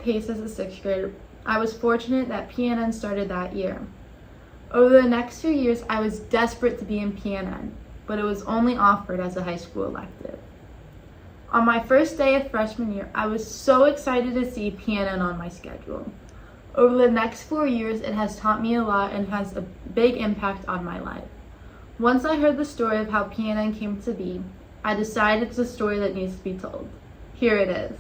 PACE as a 6th grader, I was fortunate that PNN started that year. Over the next 2 years, I was desperate to be in PNN, but it was only offered as a high school elective. On my first day of freshman year, I was so excited to see PNN on my schedule. Over the next 4 years, it has taught me a lot and has a big impact on my life. Once I heard the story of how PNN came to be, I decided it's a story that needs to be told. Here it is.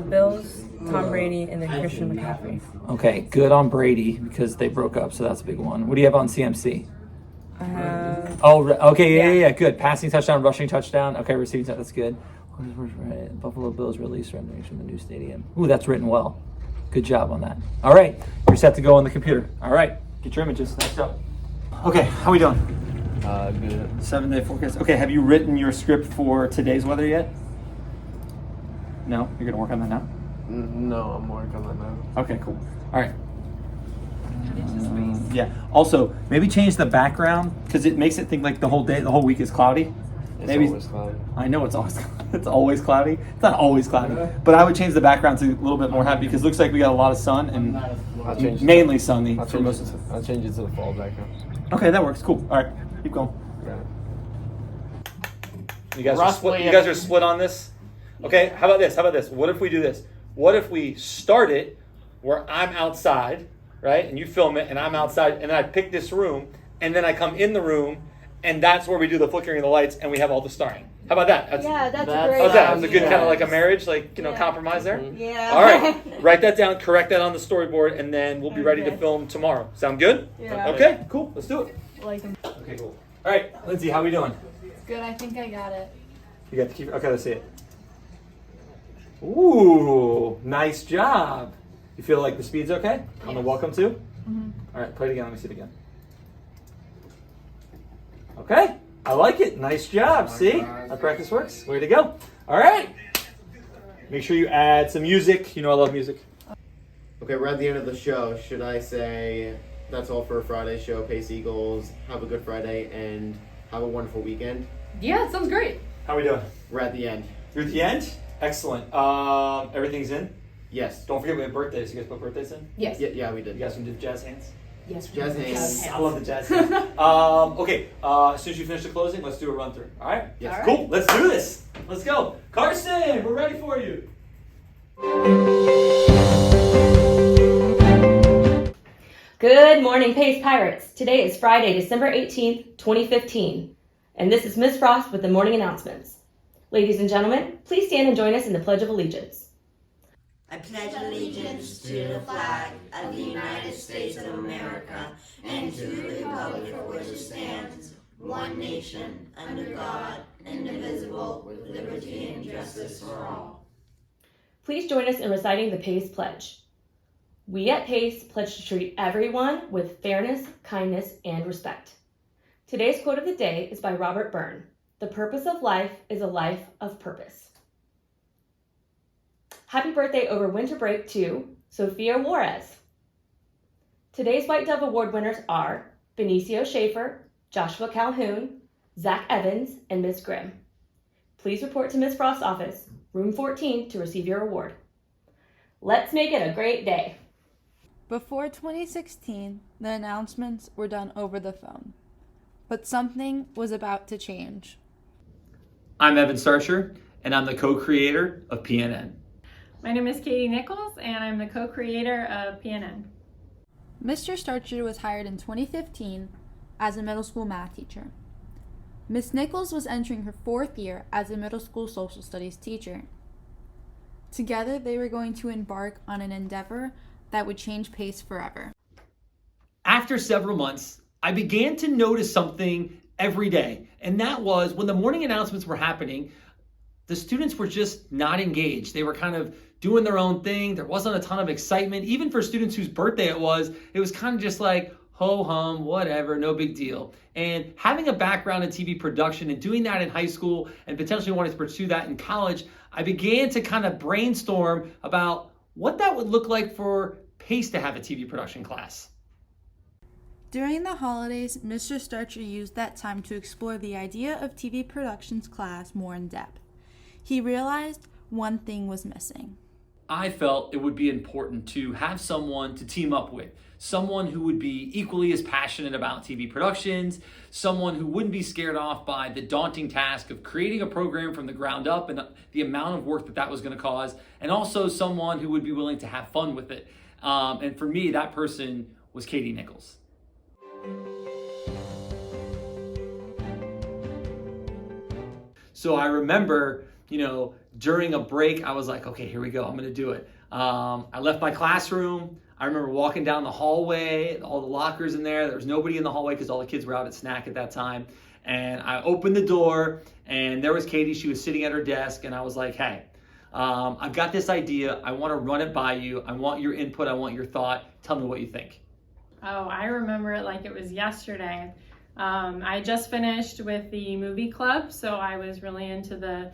Bills, Tom Brady, and then Christian McCaffrey. Okay, good on Brady because they broke up, so that's a big one. What do you have on CMC? Okay, yeah, good. Passing touchdown, rushing touchdown. Okay, receiving touchdown, that's good. Right. Buffalo Bills release renovation of the new stadium. Ooh, that's written well. Good job on that. All right, you're set to go on the computer. All right, get your images. Next up. Okay, how we doing? Good. 7-day forecast. Okay, have you written your script for today's weather yet? No? You're going to work on that now? No, I'm working on that now. Okay, cool. All right. Yeah. Also, maybe change the background because it makes it think like the whole week is cloudy. It's always cloudy. I know it's always cloudy. It's not always cloudy, but I would change the background to a little bit more happy because it looks like we got a lot of sun and mainly sunny. I'll change it to the fall background. Okay, that works. Cool. All right, keep going. Yeah. You guys are split on this. Okay, how about this? What if we do this? What if we start it where I'm outside, right? And you film it and I'm outside and then I pick this room and then I come in the room and that's where we do the flickering of the lights and we have all the starring. How about that? That's a great How's that? That's a good kind of like a marriage, compromise there? Yeah. All right, write that down, correct that on the storyboard, and then we'll be ready to film tomorrow. Sound good? Yeah. Okay, cool. Let's do it. Like them. Okay, cool. All right, Lindsey, how we doing? Good, I think I got it. You got the key? Okay, let's see it. Ooh, nice job. You feel like the speed's okay? On the welcome to? Mm-hmm. All right, play it again. Let me see it again. Okay, I like it. Nice job. See? That practice works. Way to go. All right. Make sure you add some music. You know I love music. Okay, we're at the end of the show. Should I say that's all for Friday's show? Pace Eagles, have a good Friday and have a wonderful weekend. Yeah, it sounds great. How we doing? We're at the end. You're at the end? Excellent. Everything's in? Yes. Don't forget we have birthdays. You guys put birthdays in? Yes. Yeah, we did. You guys can do jazz hands? Yes. Jazz hands. I love the jazz hands. Okay, as soon as you finish the closing, let's do a run through. All right? Yes. All right. Cool. Let's do this. Let's go. Carson, we're ready for you. Good morning, Pace Pirates. Today is Friday, December 18th, 2015. And this is Ms. Frost with the morning announcements. Ladies and gentlemen, please stand and join us in the Pledge of Allegiance. I pledge allegiance to the flag of the United States of America and to the republic for which it stands, one nation, under God, indivisible, with liberty and justice for all. Please join us in reciting the Pace Pledge. We at Pace pledge to treat everyone with fairness, kindness, and respect. Today's quote of the day is by Robert Byrne. The purpose of life is a life of purpose. Happy birthday over winter break to Sophia Juarez. Today's White Dove Award winners are Benicio Schaefer, Joshua Calhoun, Zach Evans, and Ms. Grimm. Please report to Ms. Frost's office, room 14, to receive your award. Let's make it a great day. Before 2016, the announcements were done over the phone. But something was about to change. I'm Evan Starcher, and I'm the co-creator of PNN. My name is Katie Nichols, and I'm the co-creator of PNN. Mr. Starcher was hired in 2015 as a middle school math teacher. Miss Nichols was entering her 4th year as a middle school social studies teacher. Together, they were going to embark on an endeavor that would change PACE forever. After several months, I began to notice something every day, and that was when the morning announcements were happening, the students were just not engaged. They were kind of doing their own thing. There wasn't a ton of excitement. Even for students whose birthday it was kind of just like, ho hum, whatever, no big deal. And having a background in TV production and doing that in high school and potentially wanting to pursue that in college, I began to kind of brainstorm about what that would look like for PACE to have a TV production class. During the holidays, Mr. Starcher used that time to explore the idea of TV productions class more in depth. He realized one thing was missing. I felt it would be important to have someone to team up with, someone who would be equally as passionate about TV productions, someone who wouldn't be scared off by the daunting task of creating a program from the ground up and the amount of work that was going to cause, and also someone who would be willing to have fun with it. And for me, that person was Katie Nichols. So I remember, during a break, I was like, okay, here we go. I'm going to do it. I left my classroom. I remember walking down the hallway, all the lockers in there. There was nobody in the hallway because all the kids were out at snack at that time. And I opened the door and there was Katie. She was sitting at her desk and I was like, hey, I've got this idea. I want to run it by you. I want your input. I want your thought. Tell me what you think. Oh, I remember it like it was yesterday. I just finished with the movie club, so I was really into the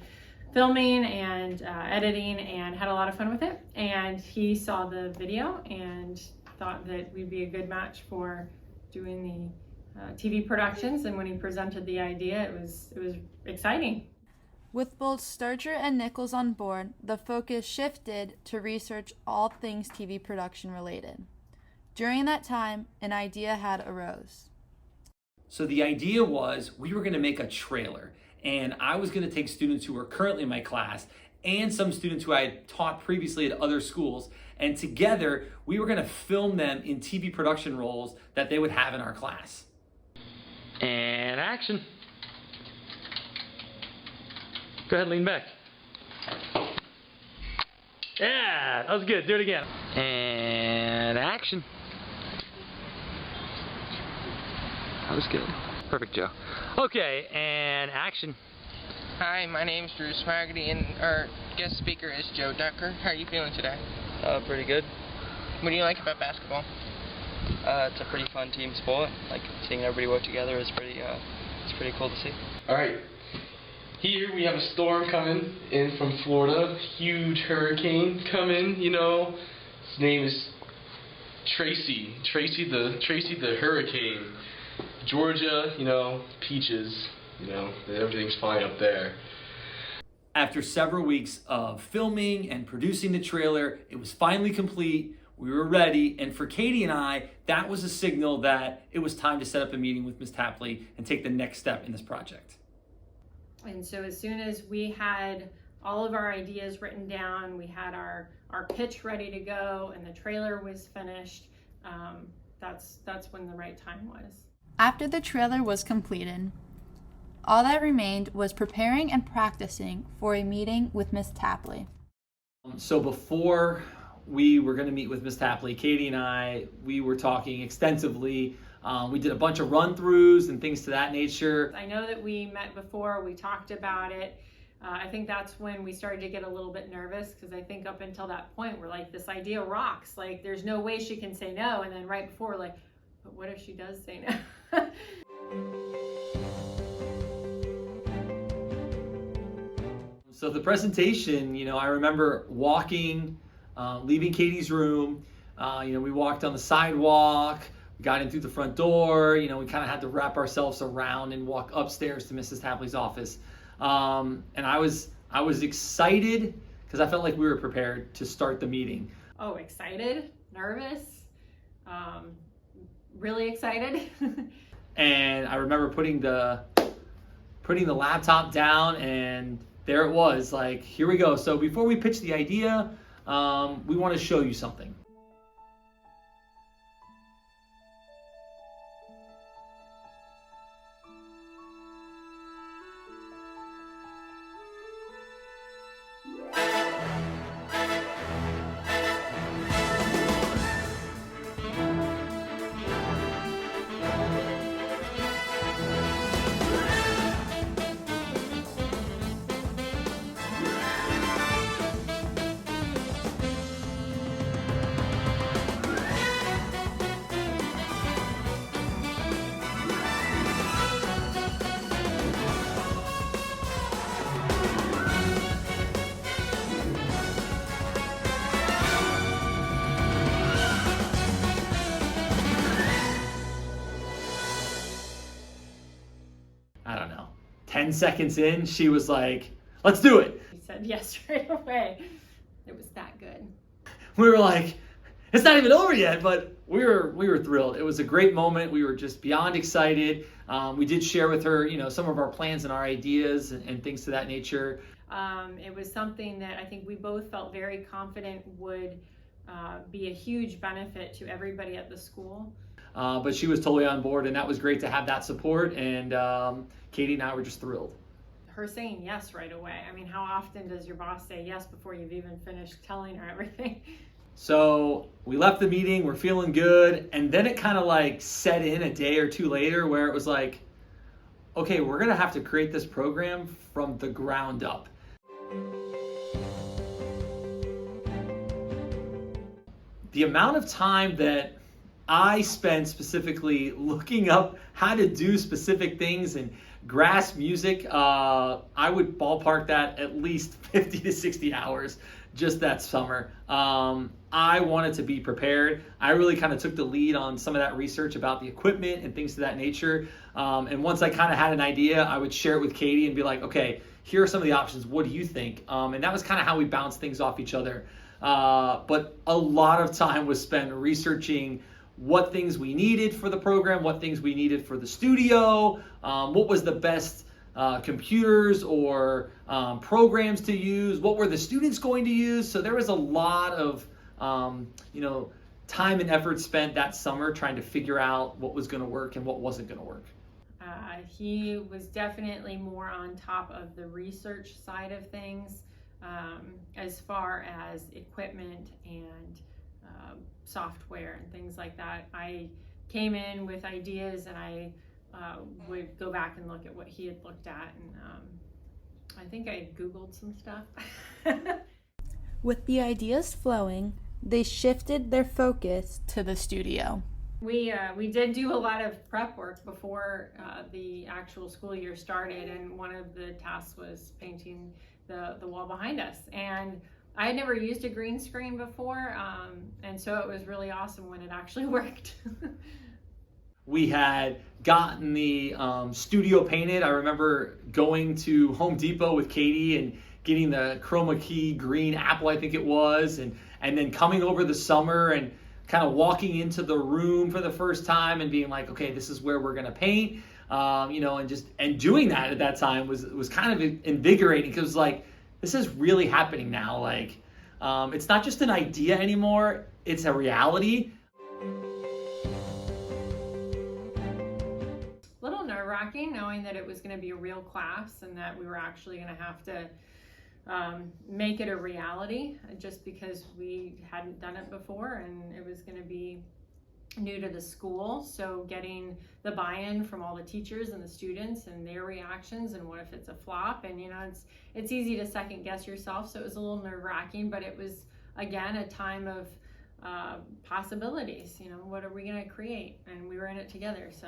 filming and editing and had a lot of fun with it. And he saw the video and thought that we'd be a good match for doing the TV productions. And when he presented the idea, it was exciting. With both Starcher and Nichols on board, the focus shifted to research all things TV production related. During that time, an idea had arose. So the idea was we were going to make a trailer, and I was going to take students who were currently in my class and some students who I had taught previously at other schools, and together we were going to film them in TV production roles that they would have in our class. And action. Go ahead, lean back. Yeah, that was good. Do it again. And action. That was good. Perfect, Joe. Okay, and action. Hi, my name's Drew Smargety, and our guest speaker is Joe Ducker. How are you feeling today? Pretty good. What do you like about basketball? It's a pretty fun team sport. Like seeing everybody work together is pretty cool to see. All right. Here we have a storm coming in from Florida. Huge hurricane coming. His name is Tracy. Tracy the hurricane. Georgia, peaches. Everything's fine up there. After several weeks of filming and producing the trailer, it was finally complete. We were ready, and for Katie and I, that was a signal that it was time to set up a meeting with Ms. Tapley and take the next step in this project. And so as soon as we had all of our ideas written down, we had our pitch ready to go, and the trailer was finished, that's when the right time was. After the trailer was completed, all that remained was preparing and practicing for a meeting with Ms. Tapley. So before we were going to meet with Ms. Tapley, Katie and I, we were talking extensively. We did a bunch of run-throughs and things to that nature. I know that we met before, we talked about it. I think that's when we started to get a little bit nervous, because I think up until that point, we're like, this idea rocks. Like, there's no way she can say no. And then right before, like, but what if she does say no? So the presentation, I remember walking, leaving Katie's room. We walked on the sidewalk, we got in through the front door. We kind of had to wrap ourselves around and walk upstairs to Mrs. Tapley's office. And I was excited because I felt like we were prepared to start the meeting. Oh, excited, nervous, really excited. And I remember putting the laptop down, and there it was, like, here we go. So before we pitch the idea, we want to show you something. 10 seconds in, she was like, let's do it. He said yes right away. It was that good. We were like, it's not even over yet, but we were thrilled. It was a great moment. We were just beyond excited. We did share with her, some of our plans and our ideas and things to that nature. It was something that I think we both felt very confident would be a huge benefit to everybody at the school. But she was totally on board, and that was great to have that support. And Katie and I were just thrilled. Her saying yes right away. I mean, how often does your boss say yes before you've even finished telling her everything? So we left the meeting, we're feeling good, and then it kind of like set in a day or two later where it was like, okay, we're gonna have to create this program from the ground up. The amount of time that I spent specifically looking up how to do specific things and grasp music, I would ballpark that at least 50 to 60 hours just that summer. I wanted to be prepared. I really kind of took the lead on some of that research about the equipment and things of that nature. And once I kind of had an idea, I would share it with Katie and be like, okay, here are some of the options. What do you think? And that was kind of how we bounced things off each other. But a lot of time was spent researching what things we needed for the program, what things we needed for the studio, what was the best computers or programs to use, what were the students going to use. So there was a lot of time and effort spent that summer trying to figure out what was going to work and what wasn't going to work. He was definitely more on top of the research side of things, as far as equipment and software and things like that. I came in with ideas, and I would go back and look at what he had looked at, and I think I Googled some stuff. With the ideas flowing, they shifted their focus to the studio. We did do a lot of prep work before the actual school year started, and one of the tasks was painting the wall behind us. And I had never used a green screen before, and so it was really awesome when it actually worked. We had gotten the studio painted. I remember going to Home Depot with Katie and getting the chroma key green apple, I think it was, and then coming over the summer and kind of walking into the room for the first time and being like, okay, this is where we're gonna paint, and doing that at that time was kind of invigorating, because it was like, this is really happening now. Like, it's not just an idea anymore, it's a reality. Little nerve-wracking knowing that it was going to be a real class and that we were actually going to have to make it a reality, just because we hadn't done it before and it was going to be new to the school. So getting the buy-in from all the teachers and the students and their reactions, and what if it's a flop, and it's easy to second guess yourself. So it was a little nerve-wracking, but it was, again, a time of possibilities. What are we going to create? And we were in it together. So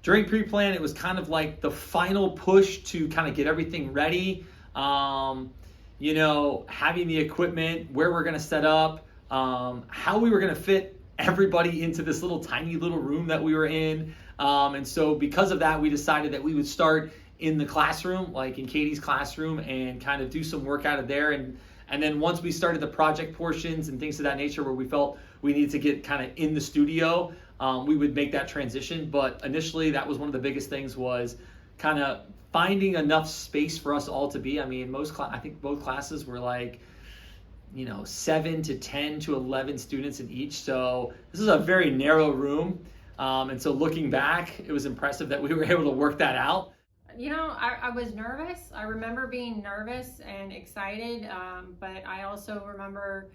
during pre-plan, it was kind of like the final push to kind of get everything ready. Having the equipment, where we're going to set up, how we were going to fit everybody into this tiny little room that we were in. And so because of that, we decided that we would start in the classroom, like in Katie's classroom, and kind of do some work out of there. And then once we started the project portions and things of that nature where we felt we needed to get kind of in the studio, we would make that transition. But initially, that was one of the biggest things, was kind of finding enough space for us all to be. I mean, I think both classes were like, 7 to 10 to 11 students in each. So this is a very narrow room. And so looking back, it was impressive that we were able to work that out. I was nervous. I remember being nervous and excited, but I also remember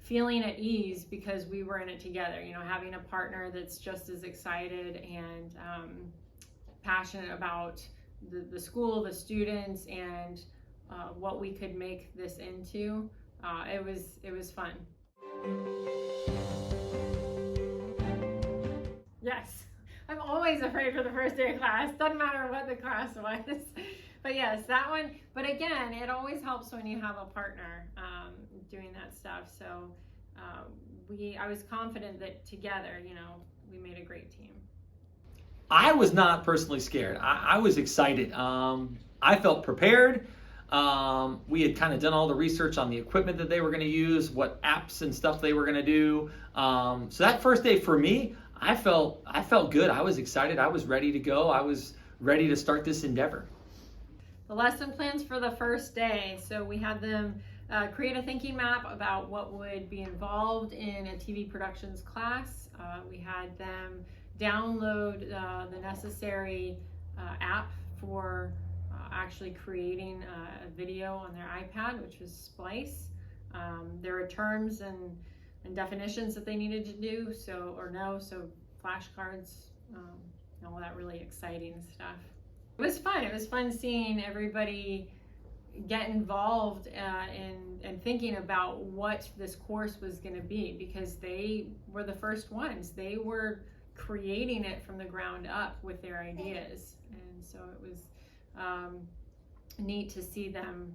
feeling at ease because we were in it together. Having a partner that's just as excited and passionate about the school, the students, and what we could make this into. It was fun. Yes, I'm always afraid for the first day of class. Doesn't matter what the class was. But yes, that one. But again, it always helps when you have a partner doing that stuff. So I was confident that together, we made a great team. I was not personally scared. I was excited. I felt prepared. We had kind of done all the research on the equipment that they were going to use, what apps and stuff they were going to do. So that first day for me, I felt good. I was excited. I was ready to go. I was ready to start this endeavor. The lesson plans for the first day. So we had them create a thinking map about what would be involved in a TV productions class. We had them download the necessary app for actually creating a video on their iPad, which was Splice. There were terms and definitions that they needed to do, so flashcards, all that really exciting stuff. It was fun. It was fun seeing everybody get involved in thinking about what this course was going to be, because they were the first ones. They were creating it from the ground up with their ideas, and so it was neat to see them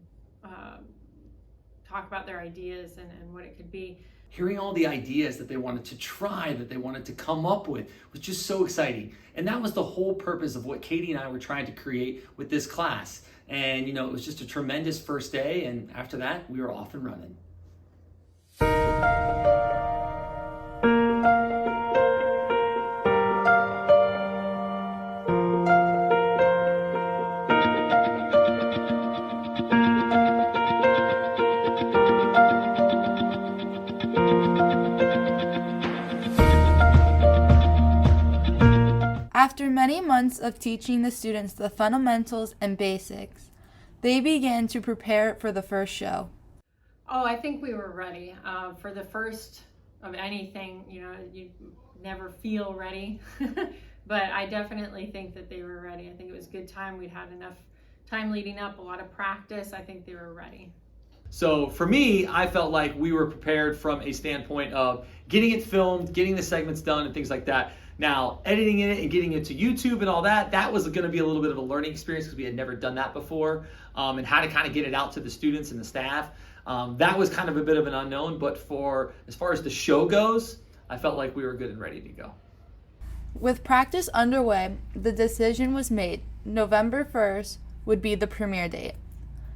talk about their ideas and what it could be. Hearing all the ideas that they wanted to try, that they wanted to come up with, was just so exciting. And that was the whole purpose of what Katie and I were trying to create with this class. And it was just a tremendous first day, and after that, we were off and running. After many months of teaching the students the fundamentals and basics, they began to prepare for the first show. Oh, I think we were ready. For the first of anything, you never feel ready, but I definitely think that they were ready. I think it was a good time. We'd had enough time leading up, a lot of practice. I think they were ready. So for me, I felt like we were prepared from a standpoint of getting it filmed, getting the segments done and things like that. Now, editing it and getting it to YouTube and all that, that was going to be a little bit of a learning experience because we had never done that before, and how to kind of get it out to the students and the staff. That was kind of a bit of an unknown, but as far as the show goes, I felt like we were good and ready to go. With practice underway, the decision was made. November 1st would be the premiere date.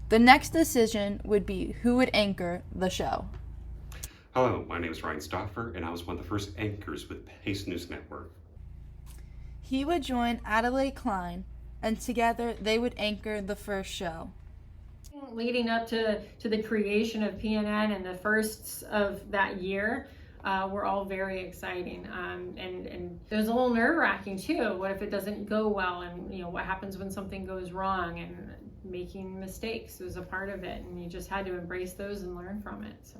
The next decision would be who would anchor the show. Hello, my name is Ryan Stoffer, and I was one of the first anchors with Pace News Network. He would join Adelaide Klein, and together they would anchor the first show. Leading up to the creation of PNN and the firsts of that year were all very exciting. And it was a little nerve-wracking too. What if it doesn't go well? And what happens when something goes wrong? And making mistakes was a part of it, and you just had to embrace those and learn from it. So.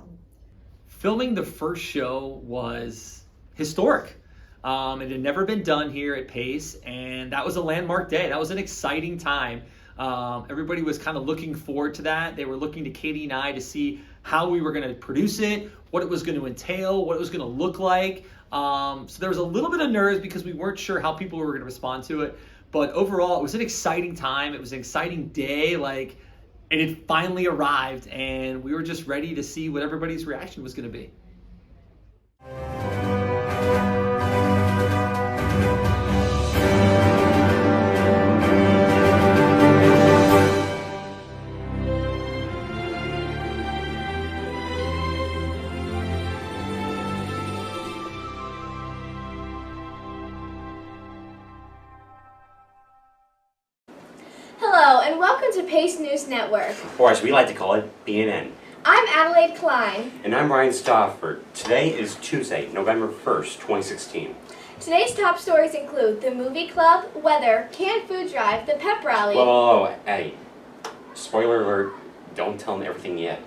Filming the first show was historic. It had never been done here at Pace, and that was a landmark day. That was an exciting time. Everybody was kind of looking forward to that. They were looking to Katie and I to see how we were going to produce it, what it was going to entail, what it was going to look like. So there was a little bit of nerves because we weren't sure how people were going to respond to it. But overall, it was an exciting time. It was an exciting day. And it finally arrived, and we were just ready to see what everybody's reaction was going to be. Hello, and welcome to Pace News Network. Or as we like to call it, PNN. I'm Adelaide Klein. And I'm Ryan Stoffer. Today is Tuesday, November 1st, 2016. Today's top stories include the movie club, weather, canned food drive, the pep rally. Whoa, hey. Spoiler alert, don't tell them everything yet.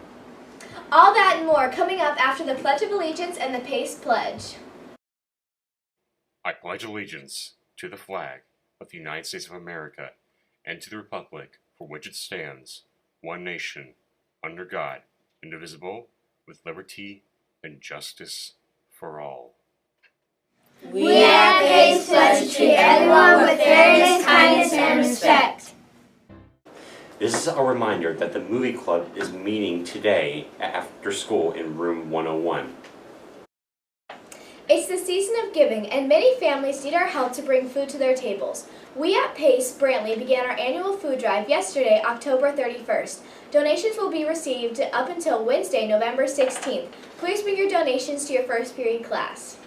All that and more coming up after the Pledge of Allegiance and the Pace Pledge. I pledge allegiance to the flag of the United States of America and to the republic for which it stands, one nation, under God, indivisible, with liberty and justice for all. We at Pace pledge to treat everyone with fairness, kindness, and respect. This is a reminder that the movie club is meeting today after school in room 101. It's the season of giving, and many families need our help to bring food to their tables. We at Pace Brantley began our annual food drive yesterday, October 31st. Donations will be received up until Wednesday, November 16th. Please bring your donations to your first period class.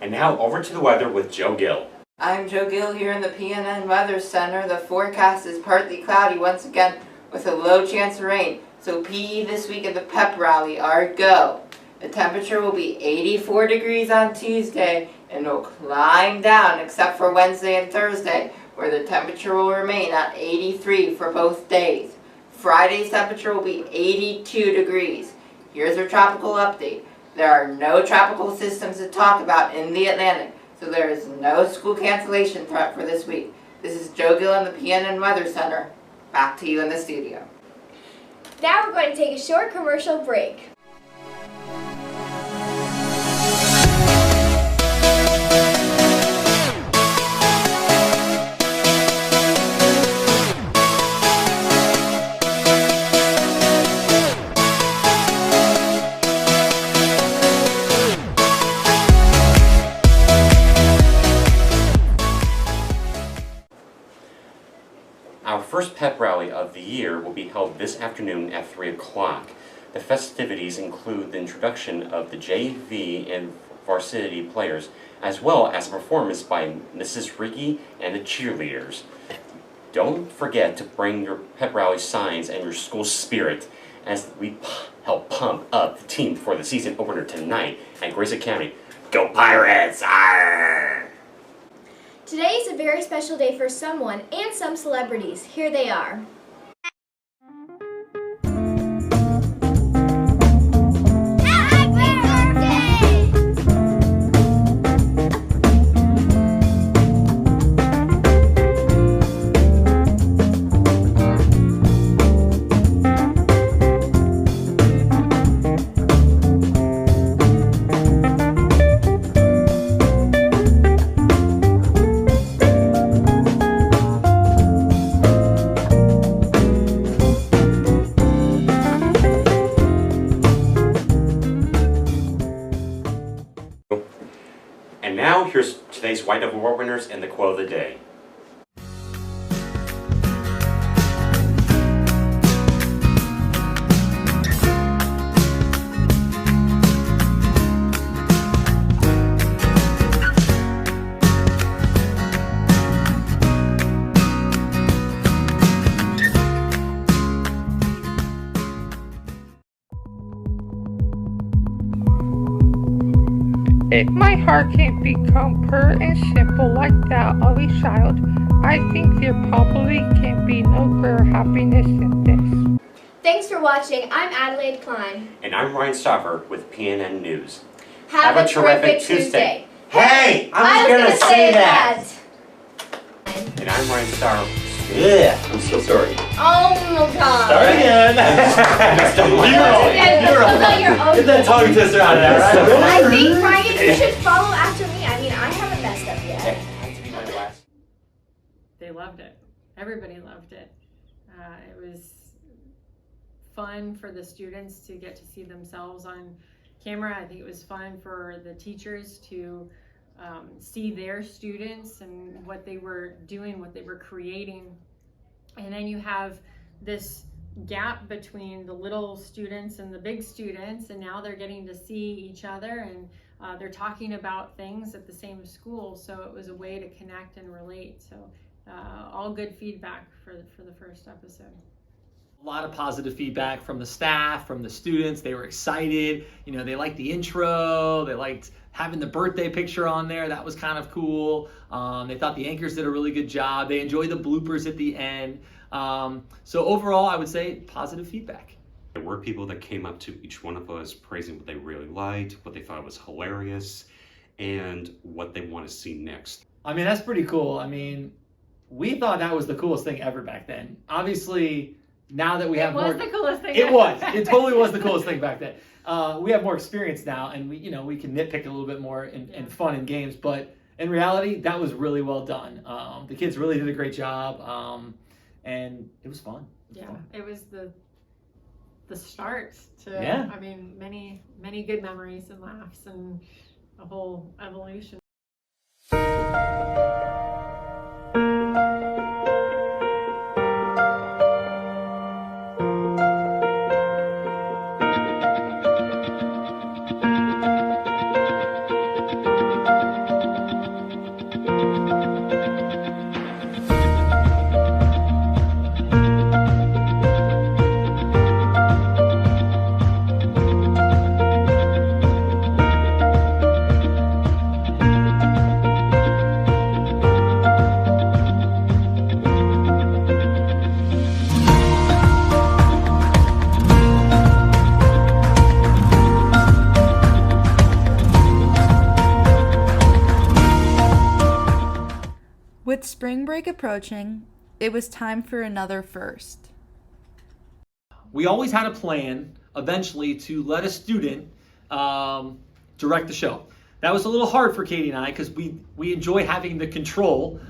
And now over to the weather with Joe Gill. I'm Joe Gill here in the PNN Weather Center. The forecast is partly cloudy once again with a low chance of rain. So PE this week at the pep rally are go. The temperature will be 84 degrees on Tuesday and will climb down except for Wednesday and Thursday, where the temperature will remain at 83 for both days. Friday's temperature will be 82 degrees. Here's your tropical update. There are no tropical systems to talk about in the Atlantic, so there is no school cancellation threat for this week. This is Joe Gill in the PNN Weather Center. Back to you in the studio. Now we're going to take a short commercial break. Our first pep rally of the year will be held this afternoon at 3 o'clock. The festivities include the introduction of the JV and varsity players, as well as a performance by Mrs. Ricky and the cheerleaders. Don't forget to bring your pep rally signs and your school spirit as we help pump up the team for the season opener tonight at Grayson County. Go Pirates! Arr! Today is a very special day for someone and some celebrities. Here they are. And now, here's today's White Dove Award winners and the quote of the day. If my heart can become pure and simple like that of a child, I think there probably can be no greater happiness than this. Thanks for watching. I'm Adelaide Klein. And I'm Ryan Stoffer with PNN News. Have a terrific Tuesday. Hey! I was gonna say that! And I'm Ryan Stoffer. Yeah, I'm so sorry. Oh my god. Start again. Get that tongue twister out of there, right? I think, Ryan, you should follow after me. I mean, I haven't messed up yet. Has to be my last. They loved it. Everybody loved it. It was fun for the students to get to see themselves on camera. I think it was fun for the teachers to see their students and what they were doing, what they were creating. And then you have this gap between the little students and the big students, and now they're getting to see each other, and they're talking about things at the same school. So it was a way to connect and relate. So all good feedback for the first episode. A lot of positive feedback from the staff, from the students. They were excited. You know, they liked the intro. They liked having the birthday picture on there. That was kind of cool. They thought the anchors did a really good job. They enjoyed the bloopers at the end. So overall, I would say positive feedback. There were people that came up to each one of us praising what they really liked, what they thought was hilarious, and what they want to see next. I mean, that's pretty cool. I mean, we thought that was the coolest thing ever back then. Obviously, now that we have more... It was the coolest thing. It was. It totally was the coolest thing back then. We have more experience now, and we can nitpick a little bit more and fun in games, but in reality, that was really well done. The kids really did a great job, and it was fun. It was the start to, Yeah. I mean, many good memories and laughs, and a whole evolution. With spring break approaching, it was time for another first. We always had a plan eventually to let a student direct the show. That was a little hard for Katie and I because we enjoy having the control.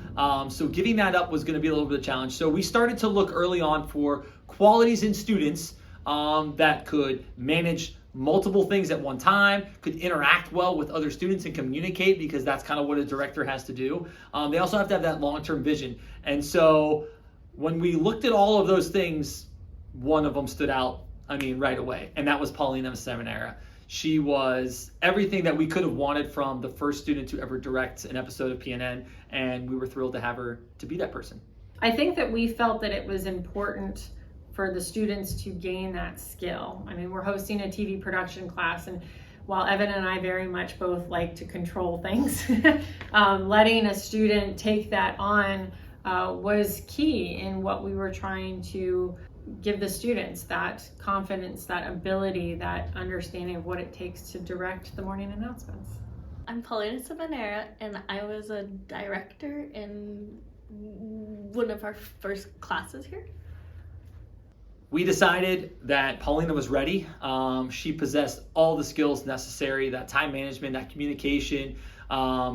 So giving that up was going to be a little bit of a challenge. So we started to look early on for qualities in students that could manage multiple things at one time, could interact well with other students and communicate, because that's kind of what a director has to do. They also have to have that long-term vision. And so when we looked at all of those things, one of them stood out, right away. And that was Paulina Seminara. She was everything that we could have wanted from the first student to ever direct an episode of PNN. And we were thrilled to have her to be that person. I think that we felt that it was important for the students to gain that skill. We're hosting a TV production class, and while Evan and I very much both like to control things, letting a student take that on was key in what we were trying to give the students, that confidence, that ability, that understanding of what it takes to direct the morning announcements. I'm Paulina Seminara, and I was a director in one of our first classes here. We decided that Paulina was ready. She possessed all the skills necessary, that time management, that communication.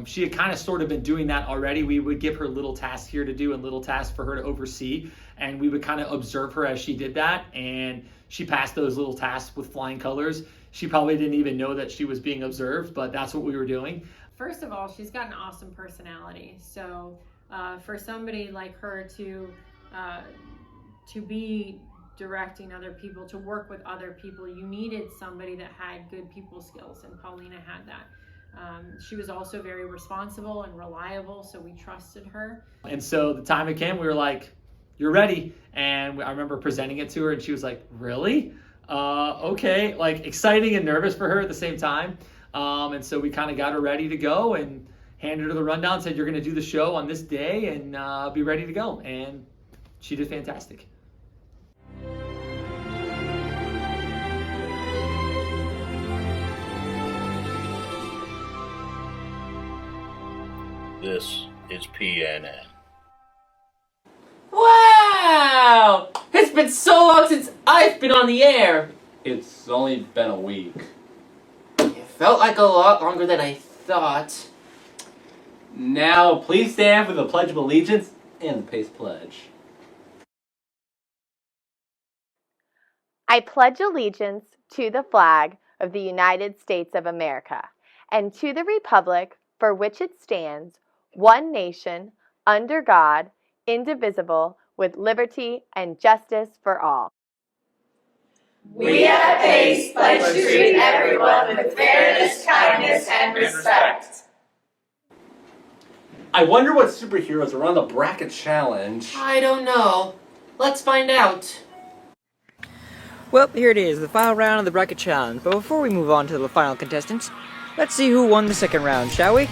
She had kind of sort of been doing that already. We would give her little tasks here to do and little tasks for her to oversee, and we would kind of observe her as she did that, and she passed those little tasks with flying colors. She probably didn't even know that she was being observed, but that's what we were doing. First of all, she's got an awesome personality. So for somebody like her to be directing other people, to work with other people, you needed somebody that had good people skills, and Paulina had that. She was also very responsible and reliable, so we trusted her. And so the time it came, we were like, you're ready. And I remember presenting it to her, and she was like, really? Okay. Like, exciting and nervous for her at the same time. And so we kind of got her ready to go and handed her the rundown, said, you're going to do the show on this day and be ready to go. And she did fantastic. This is PNN. Wow! It's been so long since I've been on the air! It's only been a week. It felt like a lot longer than I thought. Now, please stand for the Pledge of Allegiance and the Pace Pledge. I pledge allegiance to the flag of the United States of America and to the republic for which it stands, one nation, under God, indivisible, with liberty and justice for all. We at PACE pledge to treat everyone with fairness, kindness, and respect. I wonder what superheroes are on the bracket challenge. I don't know. Let's find out. Well, here it is, the final round of the bracket challenge. But before we move on to the final contestants, let's see who won the second round, shall we?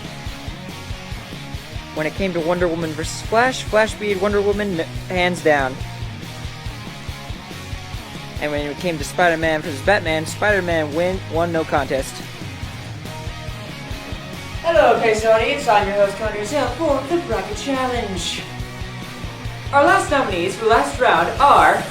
When it came to Wonder Woman vs. Flash, Flash beat Wonder Woman hands down. And when it came to Spider-Man vs. Batman, Spider-Man won no contest. Hello, PACE audience. I'm your host, Connor Zell, for the Bracket Challenge. Our last nominees for the last round are...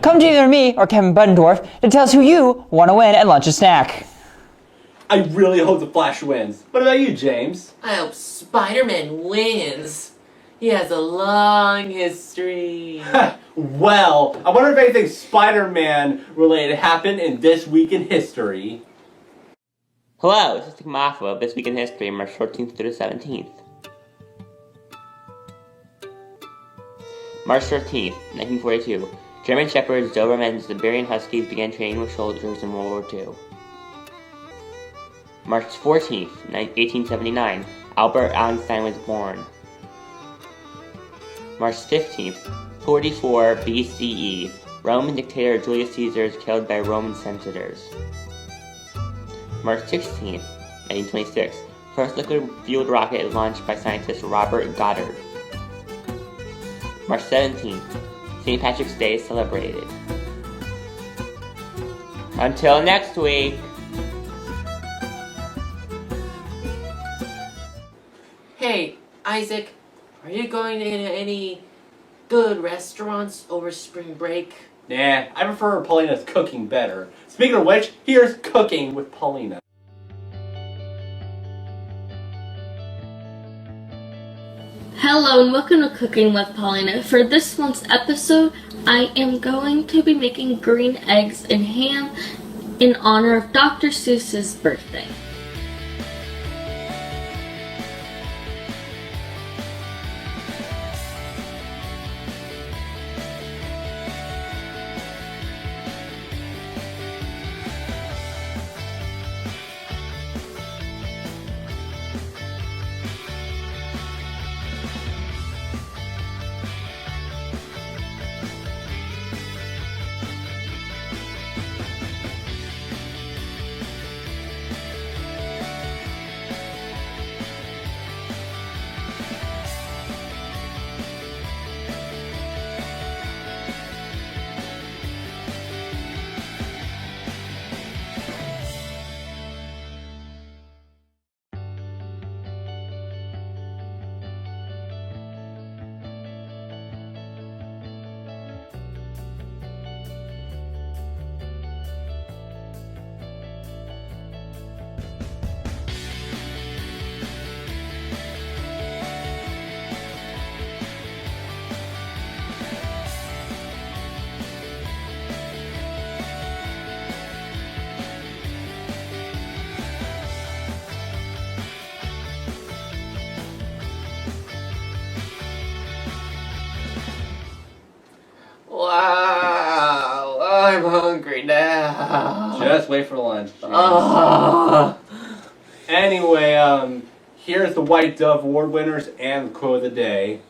Come to either me or Kevin Buttendorf to tell us who you want to win at lunch and snack. I really hope the Flash wins. What about you, James? I hope Spider-Man wins. He has a long history. Well, I wonder if anything Spider-Man related happened in This Week in History. Hello, this is Tikmafa, This Week in History, March 14th through the 17th. March 13th, 1942. German Shepherds, Doberman, and Siberian Huskies began training with soldiers in World War II. March 14th, 1879. Albert Einstein was born. March 15th, 44 BCE. Roman dictator Julius Caesar is killed by Roman senators. March 16th, 1926. First liquid-fueled rocket is launched by scientist Robert Goddard. March 17th, St. Patrick's Day is celebrated. Until next week! Hey, Isaac, are you going to any good restaurants over spring break? Nah, I prefer Paulina's cooking better. Speaking of which, here's Cooking with Paulina. Hello and welcome to Cooking with Paulina. For this month's episode, I am going to be making green eggs and ham in honor of Dr. Seuss's birthday. Wow, I'm hungry now. Just wait for lunch. Anyway, here's the White Dove Award winners and the quote of the day.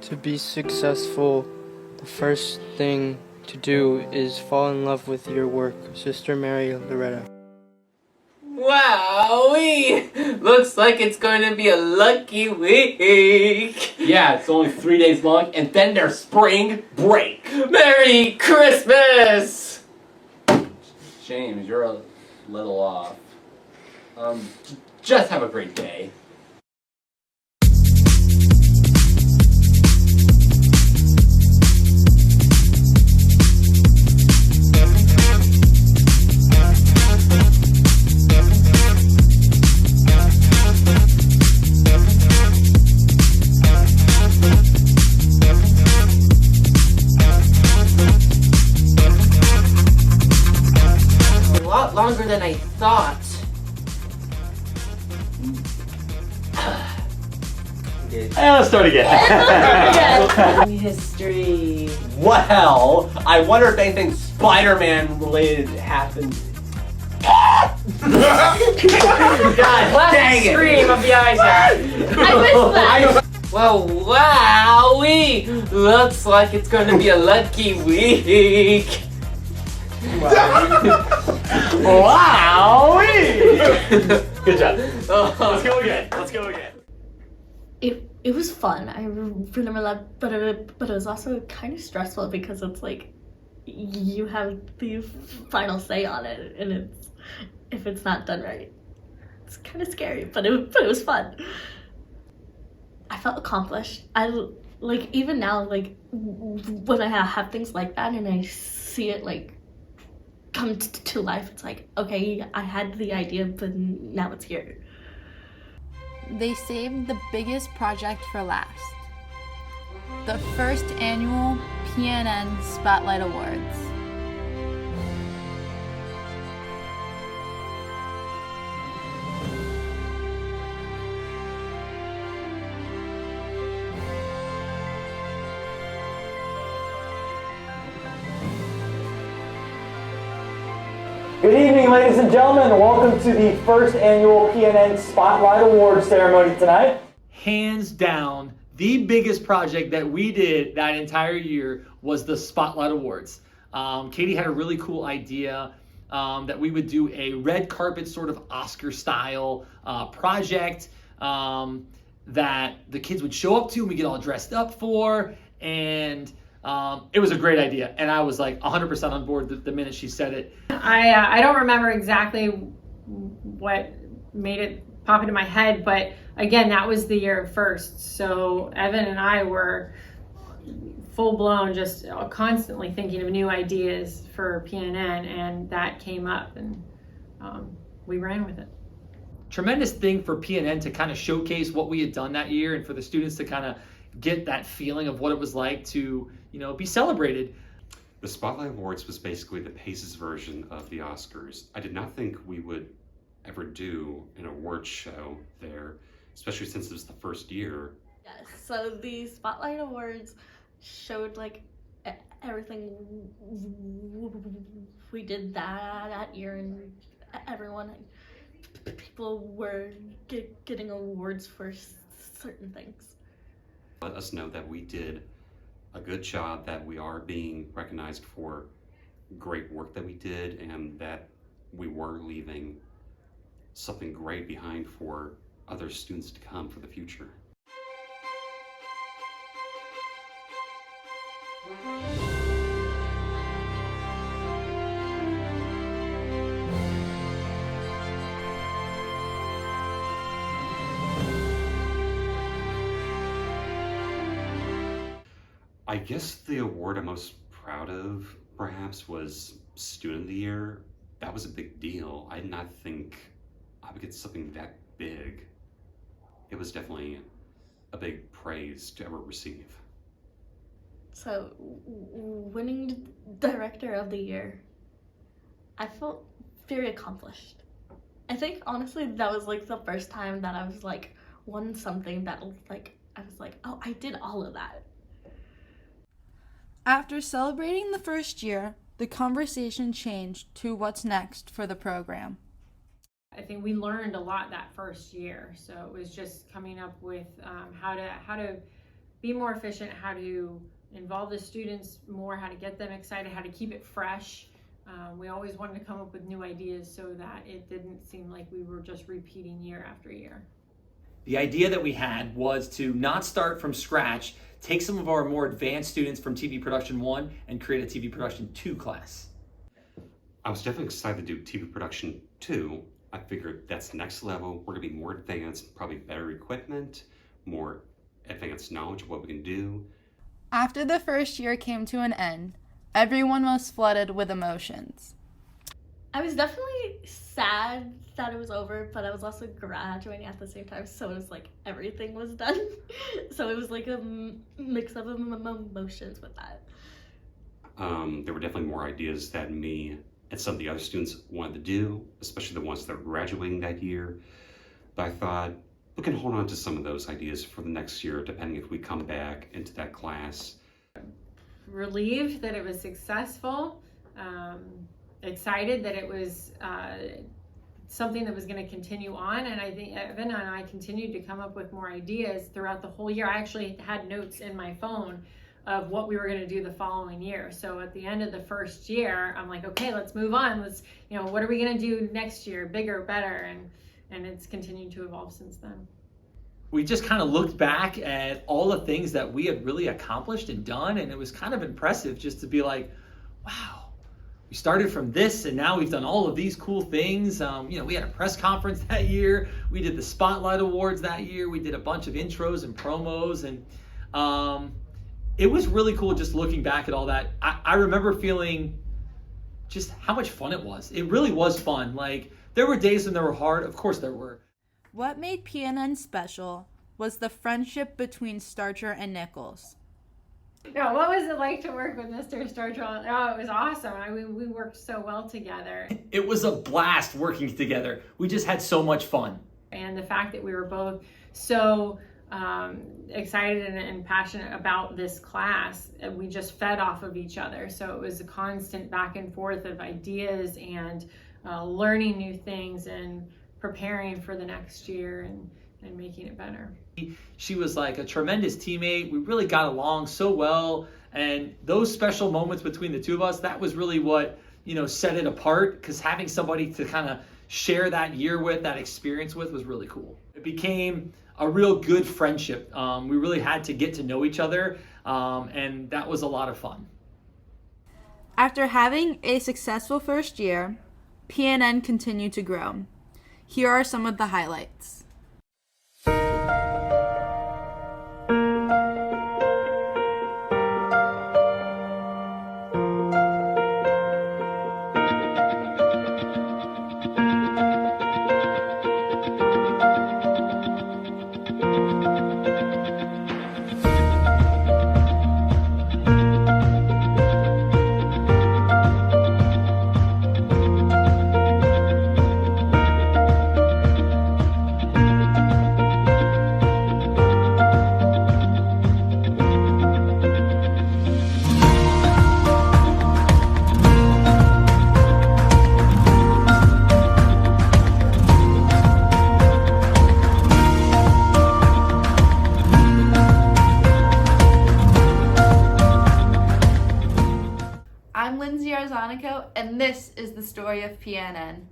To be successful, the first thing to do is fall in love with your work. Sister Mary Loretta. Wowee! Looks like it's going to be a lucky week. Yeah, it's only 3 days long, and then there's spring break. Merry Christmas! James, you're a little off. Just have a great day. Longer than I thought. Let's start again. History. Well, I wonder if anything Spider-Man related happened. God dang it! Scream of the Isaac. I missed that. Well, wowee! Looks like it's going to be a lucky week. Wow! Good job. Let's go again. Let's go again. It was fun. I remember that, but it was also kind of stressful because it's like you have the final say on it, and if it's not done right, it's kind of scary. But it was fun. I felt accomplished. Like even now, like when I have things like that and I see it like come to life, it's like, okay, I had the idea, but now it's here. They saved the biggest project for last. The first annual PNN Spotlight Awards. Good evening, ladies and gentlemen. Welcome to the first annual PNN Spotlight Awards ceremony tonight. Hands down, the biggest project that we did that entire year was the Spotlight Awards. Katie had a really cool idea that we would do a red carpet sort of Oscar-style project that the kids would show up to and we get all dressed up for, and it was a great idea, and I was like 100% on board the minute she said it. I don't remember exactly what made it pop into my head, but again, that was the year first. So Evan and I were full blown, just constantly thinking of new ideas for PNN, and that came up, and we ran with it. Tremendous thing for PNN to kind of showcase what we had done that year, and for the students to kind of get that feeling of what it was like to, be celebrated. The Spotlight Awards was basically the Pace's version of the Oscars. I did not think we would ever do an award show there, especially since it was the first year. Yes, so the Spotlight Awards showed like everything we did that year, and people were getting awards for certain things. Let us know that we did a good job, that we are being recognized for great work that we did, and that we were leaving something great behind for other students to come for the future. I guess the award I'm most proud of, perhaps, was Student of the Year. That was a big deal. I did not think I would get something that big. It was definitely a big praise to ever receive. So, winning Director of the Year, I felt very accomplished. I think, honestly, that was like the first time that I was like, won something that like, I was like, oh, I did all of that. After celebrating the first year, the conversation changed to what's next for the program. I think we learned a lot that first year, so it was just coming up with how to be more efficient, how to involve the students more, how to get them excited, how to keep it fresh. We always wanted to come up with new ideas so that it didn't seem like we were just repeating year after year. The idea that we had was to not start from scratch, take some of our more advanced students from TV Production 1 and create a TV Production 2 class. I was definitely excited to do TV Production 2. I figured that's the next level. We're gonna be more advanced, probably better equipment, more advanced knowledge of what we can do. After the first year came to an end, everyone was flooded with emotions. I was definitely sad that it was over, but I was also graduating at the same time, so it was like everything was done. So it was like a mix of emotions with that. There were definitely more ideas that me and some of the other students wanted to do, especially the ones that were graduating that year. But I thought we can hold on to some of those ideas for the next year, depending if we come back into that class. Relieved that it was successful, excited that it was something that was going to continue on, and I think Evan and I continued to come up with more ideas throughout the whole year. I actually had notes in my phone of what we were going to do the following year. So at the end of the first year, I'm like, okay, let's move on. Let's, what are we going to do next year? Bigger, better. And it's continued to evolve since then. We just kind of looked back at all the things that we had really accomplished and done. And it was kind of impressive just to be like, wow, we started from this and now we've done all of these cool things. We had a press conference that year. We did the Spotlight Awards that year. We did a bunch of intros and promos, and it was really cool just looking back at all that. I remember feeling just how much fun it was. It really was fun. Like, there were days when they were hard. Of course there were. What made PNN special was the friendship between Starcher and Nichols. No, what was it like to work with Mr. Starcher? Oh, it was awesome. We worked so well together. It was a blast working together. We just had so much fun. And the fact that we were both so excited and passionate about this class, we just fed off of each other. So it was a constant back and forth of ideas and learning new things and preparing for the next year and making it better. She was like a tremendous teammate. We really got along so well. And those special moments between the two of us, that was really what, set it apart, because having somebody to kind of share that year with, that experience with, was really cool. It became a real good friendship. We really had to get to know each other, and that was a lot of fun. After having a successful first year, PNN continued to grow. Here are some of the highlights. I'm Lindsey Arzonico, and this is the Story of PNN.